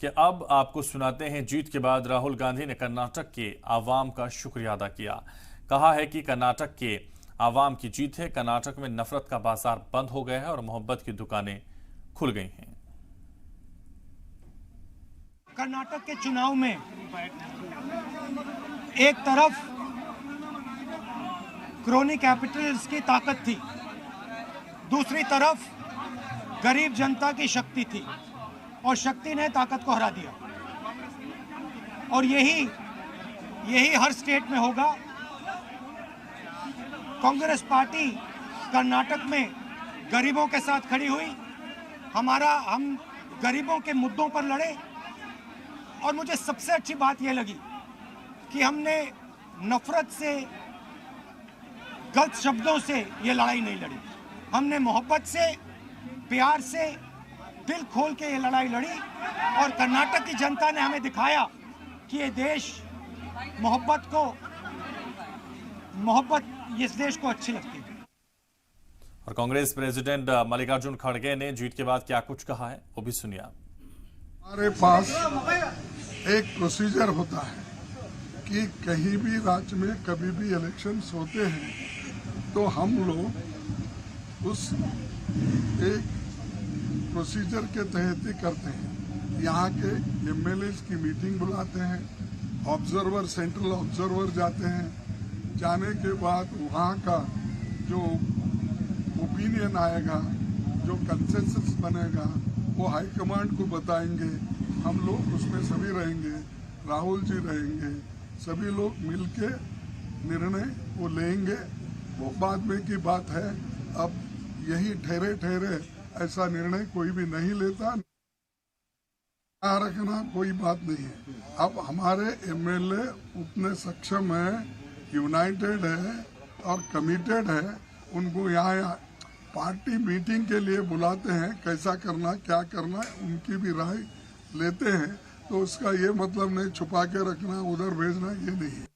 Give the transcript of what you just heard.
कि अब आपको सुनाते हैं जीत के बाद राहुल गांधी ने कर्नाटक के आवाम का शुक्रिया अदा किया। कहा है कि कर्नाटक के आवाम की जीत है। कर्नाटक में नफरत का बाजार बंद हो गया है और मोहब्बत की दुकानें खुल गई हैं। कर्नाटक के चुनाव में एक तरफ क्रोनी कैपिटल्स की ताकत थी, दूसरी तरफ गरीब जनता की शक्ति थी और शक्ति ने ताकत को हरा दिया। और यही हर स्टेट में होगा। कांग्रेस पार्टी कर्नाटक में गरीबों के साथ खड़ी हुई। हम गरीबों के मुद्दों पर लड़े और मुझे सबसे अच्छी बात यह लगी कि हमने नफरत से, गलत शब्दों से ये लड़ाई नहीं लड़ी। हमने मोहब्बत से, प्यार से, दिल खोल के ये लड़ाई लड़ी और कर्नाटक की जनता ने हमें दिखाया कि ये देश मोहब्बत इस देश को अच्छी लगती है। और कांग्रेस प्रेसिडेंट मल्लिकार्जुन खड़गे ने जीत के बाद क्या कुछ कहा है वो भी सुनिए आप। हमारे पास एक प्रोसीजर होता है कि कहीं भी राज्य में कभी भी इलेक्शंस होते हैं तो हम लोग उस एक प्रोसीजर के तहत ही करते हैं। यहाँ के एमएलएस की मीटिंग बुलाते हैं, ऑब्जर्वर, सेंट्रल ऑब्जर्वर जाते हैं। जाने के बाद वहाँ का जो ओपिनियन आएगा, जो कंसेंसस बनेगा, वो हाईकमांड को बताएंगे। हम लोग उसमें सभी रहेंगे, राहुल जी रहेंगे, सभी लोग मिलके निर्णय वो लेंगे। वो बाद में की बात है। अब यही ठहरे ऐसा निर्णय कोई भी नहीं लेता। रखना कोई बात नहीं है। अब हमारे एमएलए उतने सक्षम है, यूनाइटेड है और कमिटेड है। उनको यहाँ पार्टी मीटिंग के लिए बुलाते हैं, कैसा करना, क्या करना, उनकी भी राय लेते हैं। तो उसका ये मतलब नहीं छुपा के रखना, उधर भेजना, ये नहीं है।